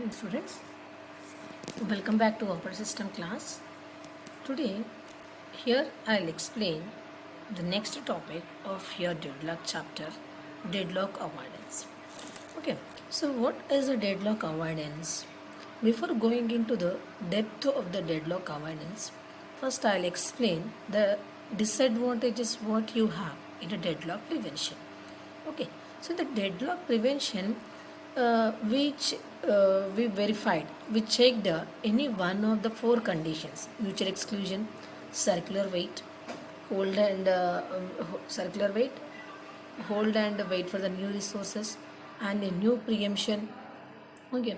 morning, students. Welcome back to Operating System class. Today, here I'll explain the next topic of your deadlock chapter, deadlock avoidance. Okay, so what is a deadlock avoidance? Before going into the depth of the deadlock avoidance, first I'll explain the disadvantages what you have in a deadlock prevention. Okay, so the deadlock prevention, which we verified, we checked any one of the four conditions: mutual exclusion, circular wait, hold and circular wait, hold and wait for the new resources, and a new preemption. Okay,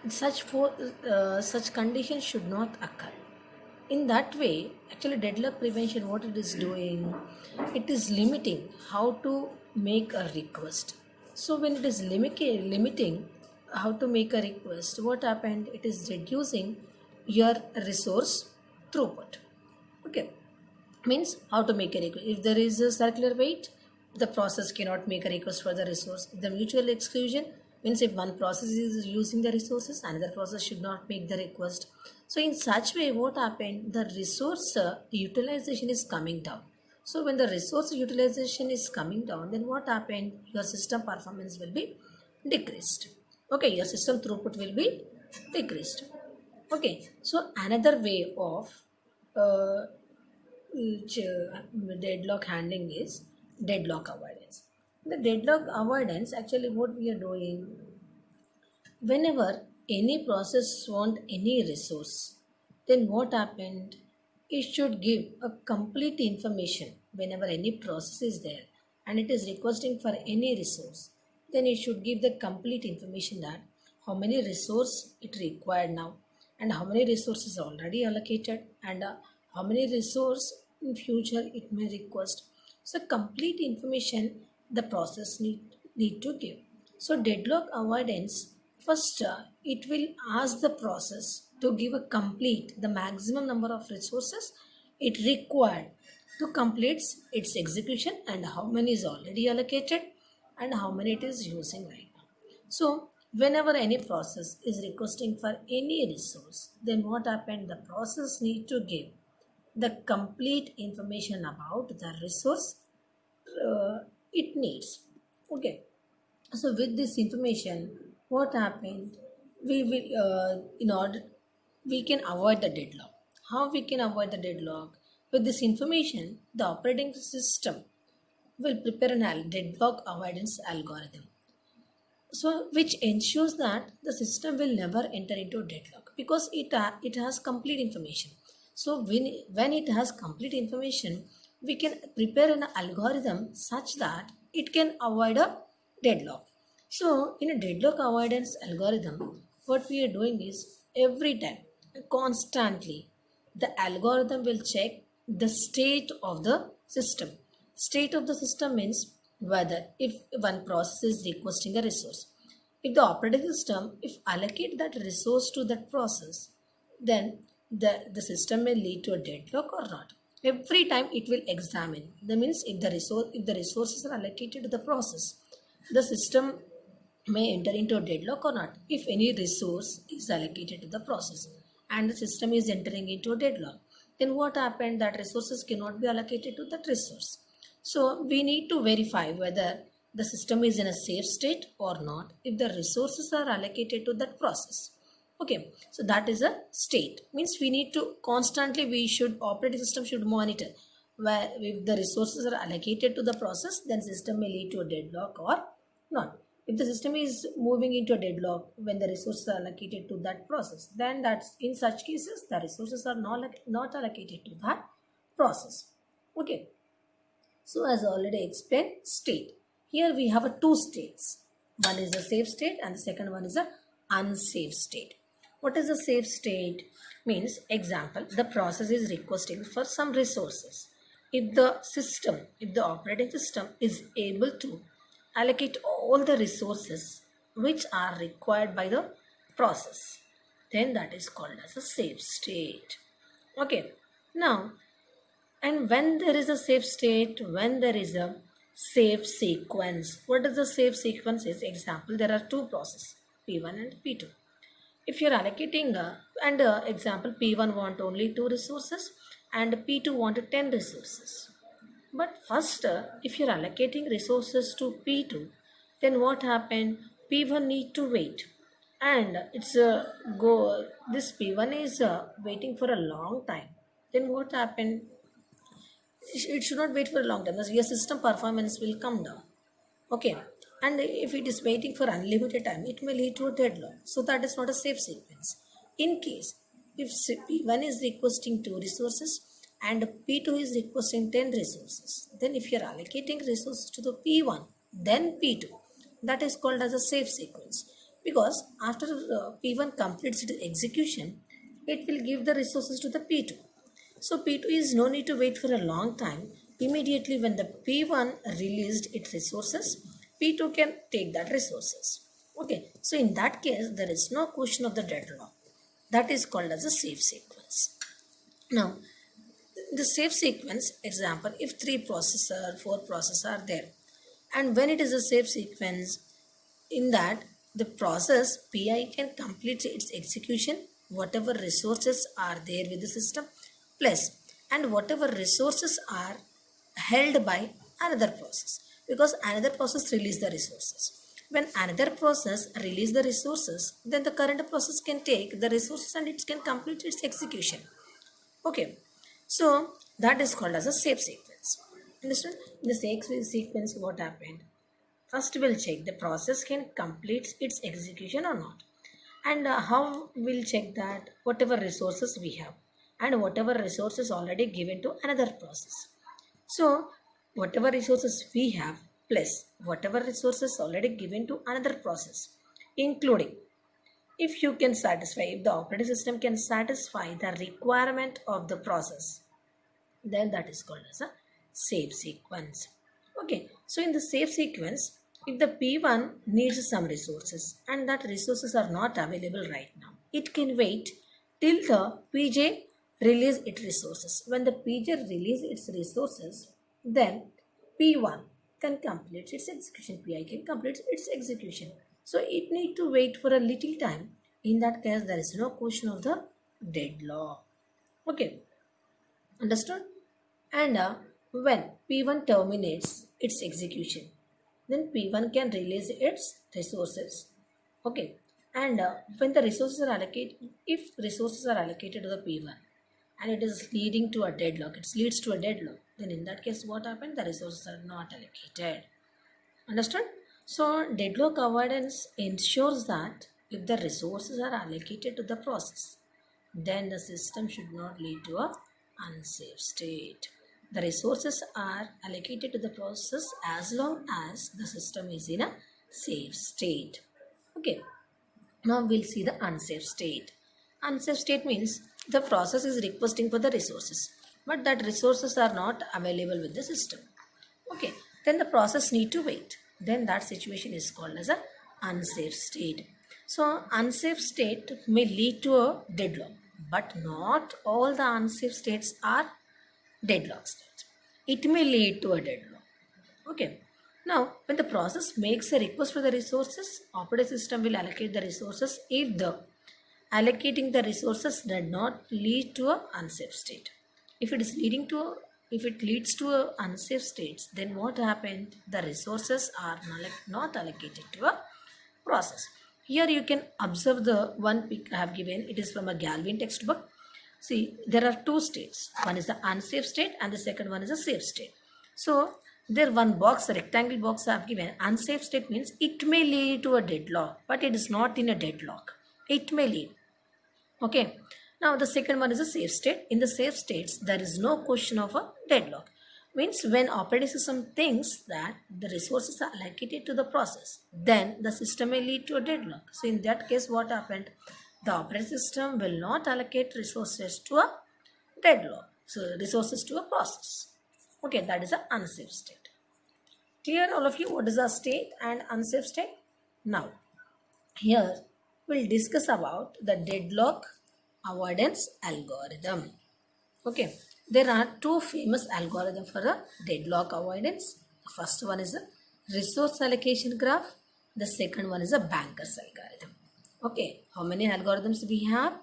such conditions should not occur. In that way, actually, deadlock prevention, what it is doing, it is limiting how to make a request. So when it is limiting how to make a request, what happened? It is reducing your resource throughput. Okay, means how to make a request. If there is a circular wait, the process cannot make a request for the resource. The mutual exclusion means if one process is using the resources, another process should not make the request. So in such way, what happened? The resource utilization is coming down. So when the resource utilization is coming down, then what happened? Your system performance will be decreased. Okay, your system throughput will be decreased. Okay, so another way of uh, deadlock handling is deadlock avoidance. The deadlock avoidance, actually what we are doing, whenever any process want any resource, then what happened? It should give a complete information whenever any process is there and it is requesting for any resource. Then it should give the complete information that how many resource it required now and how many resources already allocated and how many resource in future it may request. So complete information the process need to give. So deadlock avoidance, first it will ask the process to give a complete the maximum number of resources it required to complete its execution and how many is already allocated and how many it is using right now. So whenever any process is requesting for any resource, then what happened? The process need to give the complete information about the resource it needs. Okay, so with this information, what happened? We will in order we can avoid the deadlock. How we can avoid the deadlock? With this information, the operating system will prepare an deadlock avoidance algorithm, so which ensures that the system will never enter into deadlock because it has complete information. So when it has complete information, we can prepare an algorithm such that it can avoid a deadlock. So in a deadlock avoidance algorithm, what we are doing is every time constantly the algorithm will check the state of the system. State of the system means whether if one process is requesting a resource, if the operating system if allocate that resource to that process, then the system may lead to a deadlock or not. Every time it will examine. That means if the resources are allocated to the process, the system may enter into a deadlock or not. If any resource is allocated to the process and the system is entering into a deadlock, then what happened? That resources cannot be allocated to that resource. So we need to verify whether the system is in a safe state or not if the resources are allocated to that process. Okay, so that is a state. Means we need to constantly, operating system should monitor where if the resources are allocated to the process, then system may lead to a deadlock or not. If the system is moving into a deadlock when the resources are allocated to that process, then that's in such cases the resources are not allocated to that process. Okay, so as already explained, state. Here we have a two states. One is a safe state and the second one is a unsafe state. What is a safe state? Means example, the process is requesting for some resources. If the operating system is able to allocate all the resources which are required by the process, then that is called as a safe state. Okay, now and when there is a safe state, when there is a safe sequence. What is the safe sequence is? Example, there are two processes, P1 and P2. if you're allocating example P1 want only 2 resources and P2 wanted 10 resources. But first, if you're allocating resources to P2, then what happened? P1 need to wait, and it's go. This P1 is waiting for a long time. Then what happened? It should not wait for a long time. Your system performance will come down. Okay, and if it is waiting for unlimited time, it may lead to a deadlock. So that is not a safe sequence. In case if P1 is requesting 2 resources and P2 is requesting 10 resources, then if you are allocating resources to the P1, then P2, that is called as a safe sequence, because after P1 completes its execution, it will give the resources to the P2. So P2 is no need to wait for a long time. Immediately when the P1 released its resources, P2 can take that resources. Okay, so in that case, there is no question of the deadlock. That is called as a safe sequence. Now, the safe sequence example, if 3 processor, 4 processors are there, and when it is a safe sequence, in that the process PI can complete its execution, whatever resources are there with the system, plus and whatever resources are held by another process, because another process release the resources. When another process release the resources, then the current process can take the resources and it can complete its execution. Okay, so that is called as a safe sequence. Understood? In the safe sequence, what happened? First, we'll check the process can complete its execution or not. And how we'll check that? Whatever resources we have and whatever resources already given to another process. So, whatever resources we have plus whatever resources already given to another process, including if you can satisfy, if the operating system can satisfy the requirement of the process, then that is called as a safe sequence. Okay, so in the safe sequence, if the P1 needs some resources and that resources are not available right now, it can wait till the PJ release its resources. When the PJ release its resources, then P1 can complete its execution, PI can complete its execution. So it need to wait for a little time. In that case, there is no question of the deadlock. Okay, understood? And when P1 terminates its execution, then P1 can release its resources. Okay, and when the resources are allocated, if resources are allocated to the P1 and it is leading to a deadlock, it leads to a deadlock, then in that case what happened? The resources are not allocated. Understood? So deadlock avoidance ensures that if the resources are allocated to the process, then the system should not lead to a unsafe state. The resources are allocated to the process as long as the system is in a safe state. Okay, now we'll see the unsafe state. Unsafe state means the process is requesting for the resources, but that resources are not available with the system. Okay, then the process need to wait. Then that situation is called as a unsafe state. So unsafe state may lead to a deadlock, but not all the unsafe states are deadlock states. It may lead to a deadlock. Okay. Now, when the process makes a request for the resources, operating system will allocate the resources if the allocating the resources did not lead to a unsafe state. If it leads to a unsafe states, then what happened? The resources are not allocated to a process. Here you can observe the one pic I have given. It is from a Galvin textbook. See, there are 2 states. One is the unsafe state and the second one is a safe state. So, there one box, a rectangle box I have given. Unsafe state means it may lead to a deadlock, but it is not in a deadlock. It may lead. Okay. Now, the second one is a safe state. In the safe states, there is no question of a deadlock. Means when operating system thinks that the resources are allocated to the process, then the system may lead to a deadlock. So, in that case, what happened? The operating system will not allocate resources to a deadlock. So, resources to a process. Okay, that is an unsafe state. Clear all of you what is a state and unsafe state? Now, here we'll discuss about the deadlock avoidance algorithm. Okay, there are 2 famous algorithms for the deadlock avoidance. The first one is a resource allocation graph. The second one is a Banker's algorithm. Okay, how many algorithms we have?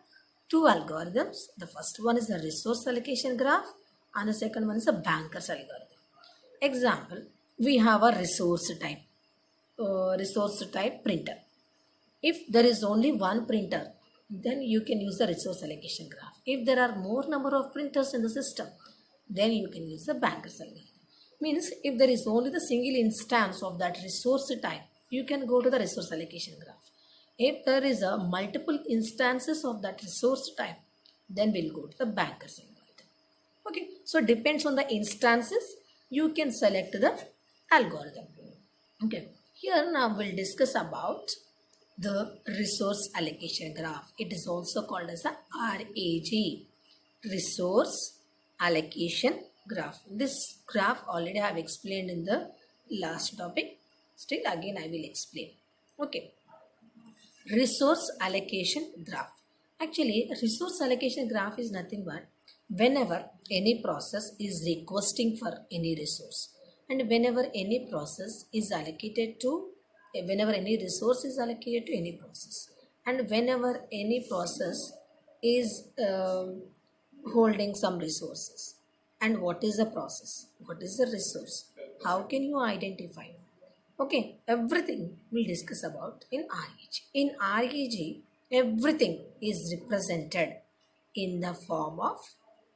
Two algorithms. The first one is the resource allocation graph and the second one is a banker's algorithm. Example, we have a resource type printer. If there is only one printer, then you can use the resource allocation graph. If there are more number of printers in the system, then you can use the banker's algorithm. Means if there is only the single instance of that resource type, you can go to the resource allocation graph. If there is a multiple instances of that resource type, then we'll go to the banker's algorithm. Okay, so depends on the instances, you can select the algorithm. Okay, here now we'll discuss about the resource allocation graph. It is also called as a RAG, resource allocation graph. This graph already I have explained in the last topic. Still again I will explain. Okay, resource allocation graph. Actually, resource allocation graph is nothing but whenever any process is requesting for any resource and whenever any process is allocated to, whenever any resource is allocated to any process and whenever any process is holding some resources. And what is the process? What is the resource? How can you identify? Okay, everything we'll discuss about in RAG. In RAG, everything is represented in the form of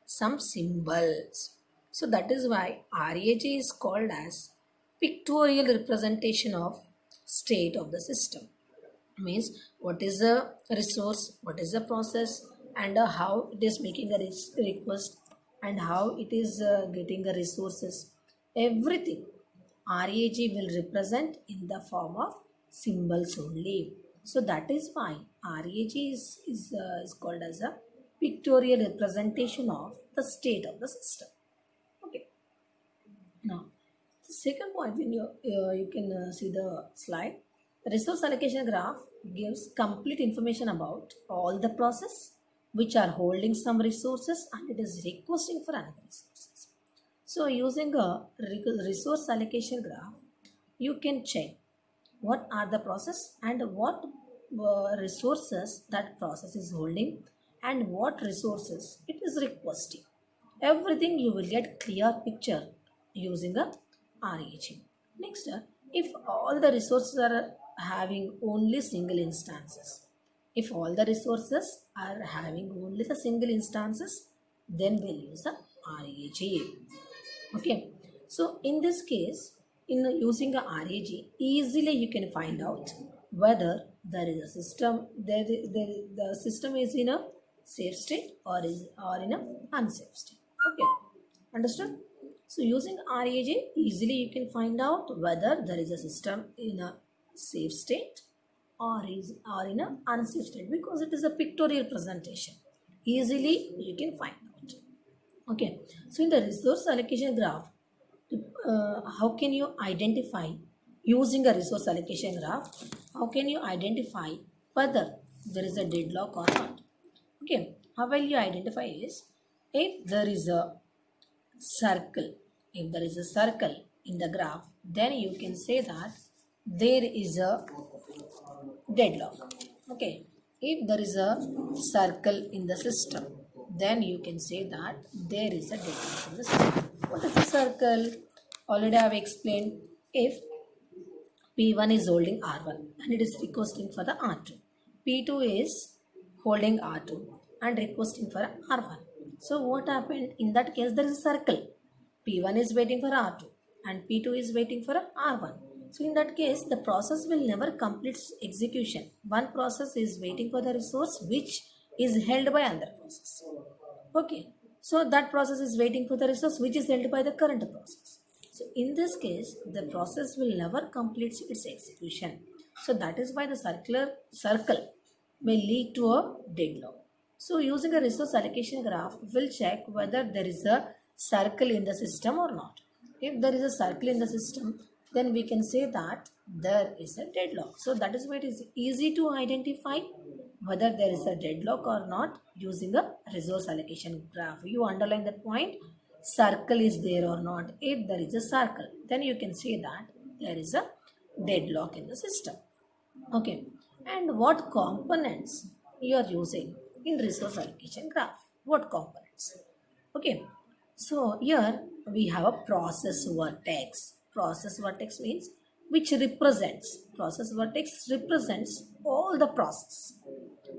some symbols. So that is why RAG is called as pictorial representation of state of the system. Means what is the resource, what is the process, and how it is making a request and how it is getting the resources. Everything RAG will represent in the form of symbols only. So that is why RAG is called as a pictorial representation of the state of the system. Okay. Now, the second point, when you can see the slide, the resource allocation graph gives complete information about all the process which are holding some resources and it is requesting for another resources. So using a resource allocation graph, you can check what are the process and what resources that process is holding and what resources it is requesting. Everything you will get clear picture using a RAG. Next, if all the resources are having only single instances, if all the resources are having only the single instances, then we'll use a RAG. Okay, so in this case, in using a RAG, easily you can find out whether there is a system, the system is in a safe state or in a unsafe state. Okay, understood? So using RAG, easily you can find out whether there is a system in a safe state or in a unsafe state because it is a pictorial presentation. Easily you can find out. Okay, so in the resource allocation graph, how can you identify using a resource allocation graph? How can you identify whether there is a deadlock or not? Okay, how will you identify is if there is a circle, if there is a circle in the graph, then you can say that there is a deadlock. Okay, if there is a circle in the system, then you can say that there is a deadlock in the system. What is the circle? Already I have explained. If P1 is holding R1 and it is requesting for the R2, P2 is holding R2 and requesting for R1. So what happened in that case? There is a circle. P1 is waiting for R2 and P2 is waiting for R1. So in that case, the process will never complete execution. One process is waiting for the resource which is held by another process. Okay, so that process is waiting for the resource which is held by the current process. So in this case, the process will never complete its execution. So that is why the circle may lead to a deadlock. So using a resource allocation graph, we'll check whether there is a circle in the system or not. If there is a circle in the system, then we can say that there is a deadlock. So that is why it is easy to identify whether there is a deadlock or not using a resource allocation graph. You underline that point, circle is there or not. If there is a circle, then you can say that there is a deadlock in the system. Okay, And what components you are using in resource allocation graph? What components? Okay, so here we have a process vertex. Process vertex means which represents, process vertex represents all the process.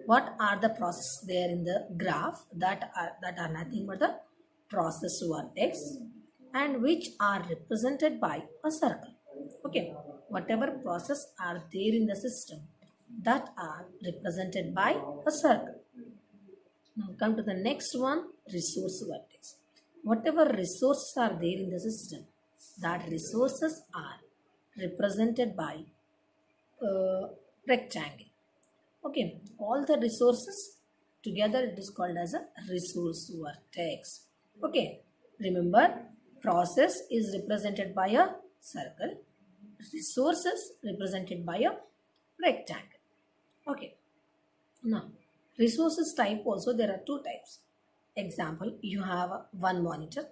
What are the processes there in the graph? That are nothing but the process vertex, and which are represented by a circle. Okay, whatever process are there in the system that are represented by a circle. Now come to the next one, resource vertex. Whatever resources are there in the system, that resources are represented by a rectangle. Okay, all the resources together it is called as a resource vertex. Okay, remember process is represented by a circle, resources represented by a rectangle. Okay, now resources type also there are two types. Example, you have one monitor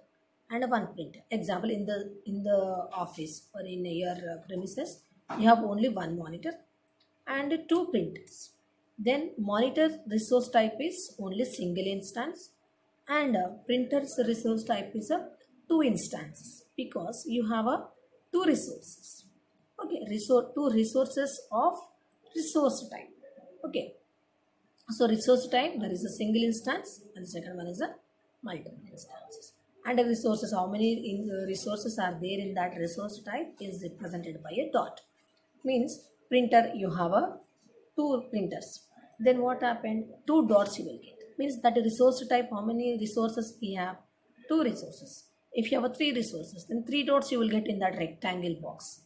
and one printer. Example, in the office or in your premises, you have only one monitor and two printers. Then monitor resource type is only single instance, and printer's resource type is a two instances, because you have a two resources. Okay, two resources of resource type. Okay, so resource type, there is a single instance, and the second one is a multiple instances. And the resources, how many resources are there in that resource type is represented by a dot. Means printer, you have a two printers. Then what happened? Two dots you will get. Means that resource type, how many resources we have? Two resources. If you have a three resources, then three dots you will get in that rectangle box.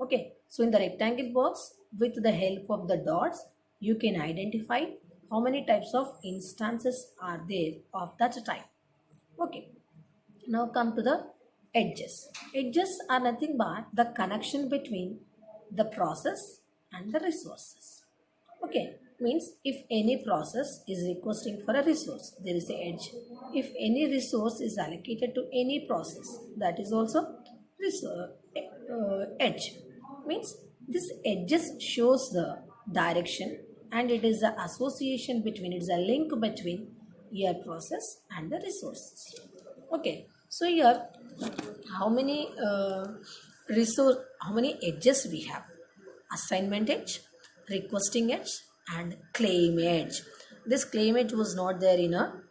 Okay, so in the rectangle box, with the help of the dots, you can identify how many types of instances are there of that type. Okay, now come to the edges. Edges are nothing but the connection between the process and the resources. Okay, means if any process is requesting for a resource, there is a edge. If any resource is allocated to any process, that is also edge. Means this edges shows the direction, and it is the association between, it's a link between your process and the resources. Okay, so here how many how many edges we have? Assignment edge, requesting edge, and claim edge. This claim edge was not there in a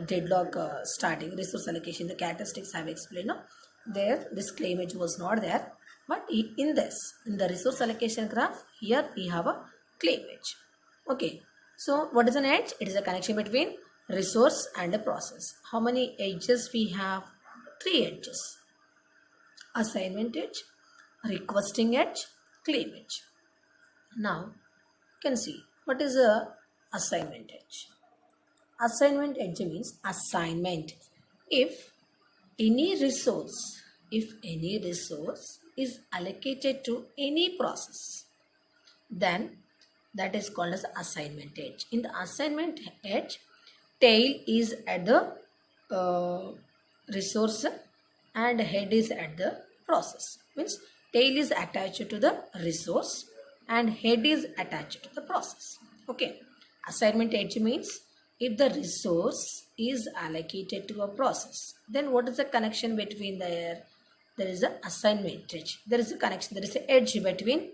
deadlock starting resource allocation. The characteristics I have explained. No? There, this claim edge was not there, but in the resource allocation graph, here we have a claim edge. Okay, so what is an edge? It is a connection between resource and a process. How many edges we have? Three edges: assignment edge, requesting edge, claim edge. Now you can see what is a assignment edge. Assignment edge means assignment. If any resource, is allocated to any process, then that is called as assignment edge. In the assignment edge, tail is at the resource and head is at the process. Means tail is attached to the resource and head is attached to the process. Okay, assignment edge means if the resource is allocated to a process, then what is the connection between there? There is an assignment edge. There is a connection, there is an edge between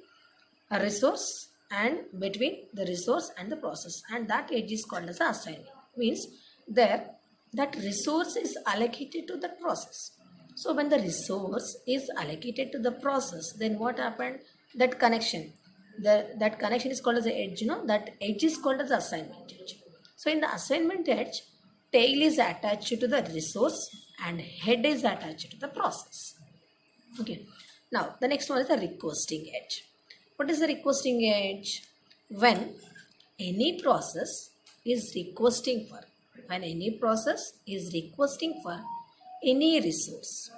a resource and between the resource and the process, and that edge is called as assignment. Means there that resource is allocated to the process. So when the resource is allocated to the process, then what happened? That connection, that connection is called as the edge. That edge is called as assignment edge. So in the assignment edge, tail is attached to the resource and head is attached to the process. Okay. Now the next one is the requesting edge. What is the requesting edge? When any process is requesting for any resource,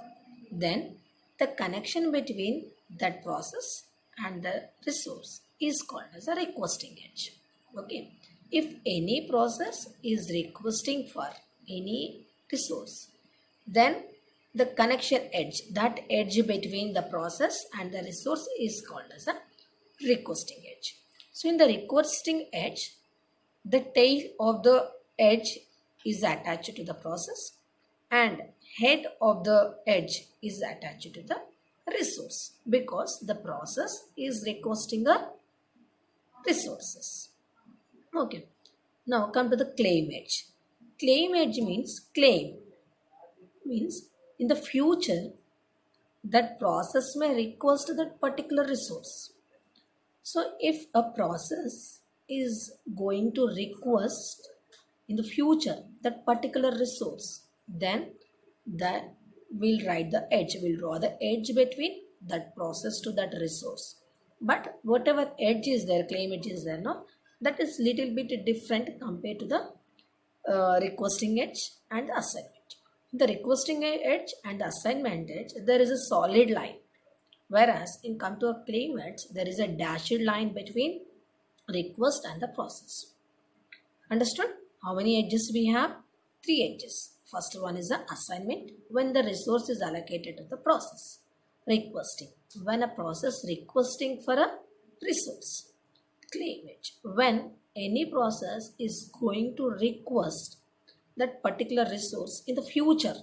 then the connection between that process and the resource is called as a requesting edge. Okay, if any process is requesting for any resource, then the connection edge, that edge between the process and the resource is called as a requesting edge. So in the requesting edge, the tail of the edge is attached to the process and head of the edge is attached to the resource because the process is requesting a resources. Okay. Now come to the claim edge. Claim edge means in the future that process may request that particular resource. So if a process is going to request in the future that particular resource, then that will write the edge, will draw the edge between that process to that resource. But whatever edge is there, claim edge is there, no, that is little bit different compared to the requesting edge and the assignment. The requesting edge and the assignment edge, there is a solid line. Whereas in come to a claim edge, there is a dashed line between request and the process. Understood? How many edges we have? 3 edges. First one is the assignment, when the resource is allocated to the process. Requesting, when a process requesting for a resource. Claim edge, when any process is going to request that particular resource in the future,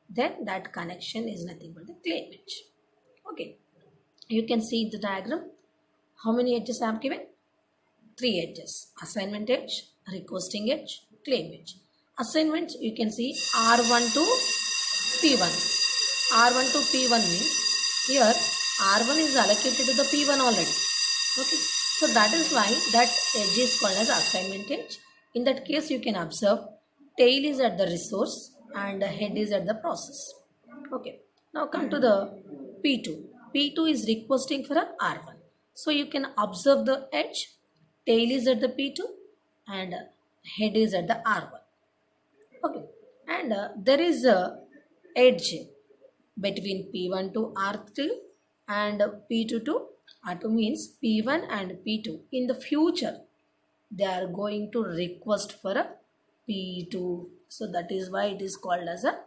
then that connection is nothing but the claim edge. Okay, you can see the diagram. How many edges I have given? 3 edges. Assignment edge, requesting edge, claim edge. Assignment, you can see R1 to P1. R1 to P1 means here R1 is allocated to the P1 already. Okay, so that is why that edge is called as assignment edge. In that case, you can observe tail is at the resource and head is at the process. Okay, now come to the P2. P2 is requesting for a R1. So you can observe the edge. Tail is at the P2 and head is at the R1. Okay, and there is a edge between P1 to R2 and P2 to R2 means P1 and P2. In the future, they are going to request for a P2. So that is why it is called as a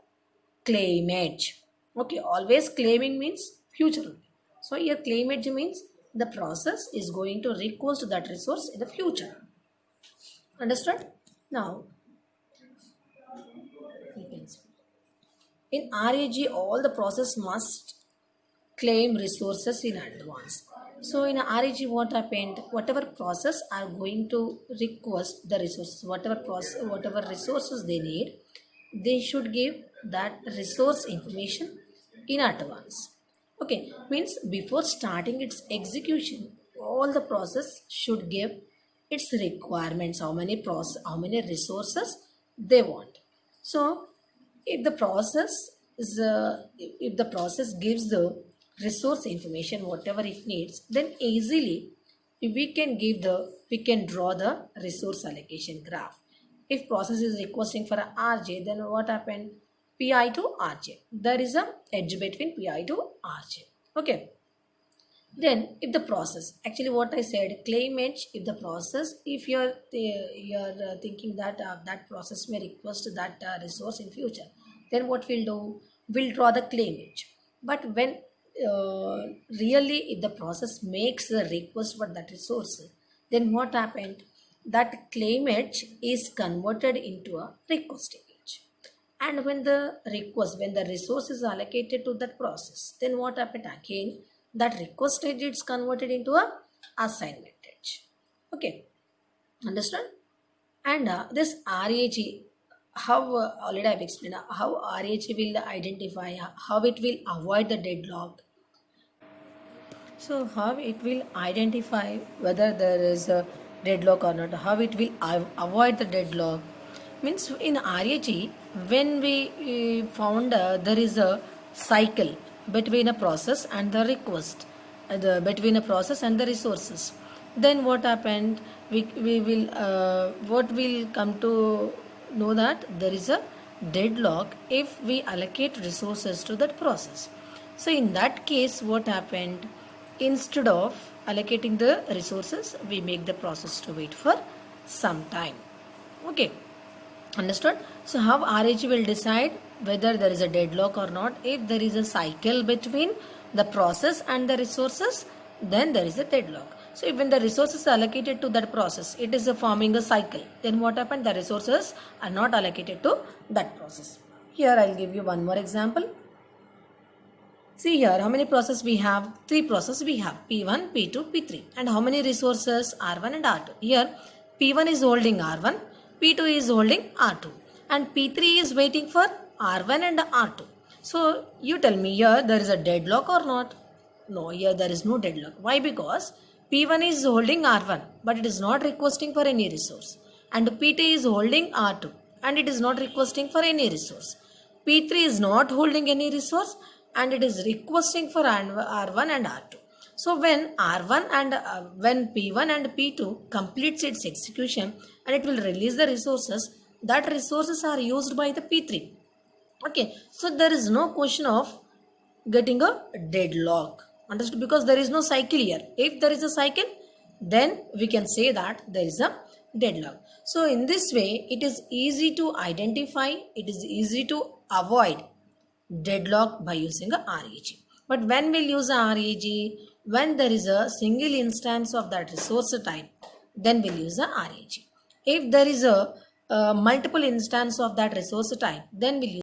claim edge. Okay, always claiming means future. So here claim edge means the process is going to request that resource in the future. Understood? Now, you can see. In RAG, all the process must claim resources in advance. So in RAG, what happened? Whatever process are going to request the resources, whatever resources they need, they should give that resource information in advance. Okay, means before starting its execution, all the process should give its requirements, how many resources they want. So if the process gives the resource information whatever it needs, then easily we can draw the resource allocation graph. If process is requesting for a RJ, then what happened? Pi to Rj. There is a edge between Pi to Rj. Okay. Then if the process, actually what I said, claim edge, if you're thinking that that process may request that resource in future, then what we'll do? We'll draw the claim edge. But when really if the process makes a request for that resource, then what happened? That claim edge is converted into a requesting edge. And when the resource is allocated to that process, then what happened again? That request edge is converted into a assignment edge. Okay, understand? And this RAG, how already I've explained how RAG will identify, how it will avoid the deadlock. So how it will identify whether there is a deadlock or not, how it will avoid the deadlock. Means in RAG, when we found there is a cycle between a process and the request, between a process and the resources, then what happened? What will come to know that there is a deadlock if we allocate resources to that process. So in that case, what happened? Instead of allocating the resources, we make the process to wait for some time. Okay, understood? So how RAG will decide whether there is a deadlock or not? If there is a cycle between the process and the resources, then there is a deadlock. So when the resources are allocated to that process, it is forming a cycle. Then what happened? The resources are not allocated to that process. Here I'll give you one more example. See here, how many processes we have? 3 processes we have, P1, P2, P3. And how many resources? R1 and R2. Here, P1 is holding R1, P2 is holding R2. And P3 is waiting for R1 and R2. So, you tell me here, there is a deadlock or not? No, here there is no deadlock. Why? Because P1 is holding R1, but it is not requesting for any resource. And P2 is holding R2, and it is not requesting for any resource. P3 is not holding any resource, and it is requesting for R1 and R2. So when when P1 and P2 completes its execution and it will release the resources, that resources are used by the P3. Okay, so there is no question of getting a deadlock. Understood? Because there is no cycle here. If there is a cycle, then we can say that there is a deadlock. So in this way, it is easy to identify, it is easy to avoid deadlock by using a RAG. But when we'll use a RAG, when there is a single instance of that resource type, then we'll use a RAG. If there is a multiple instance of that resource type, then we'll use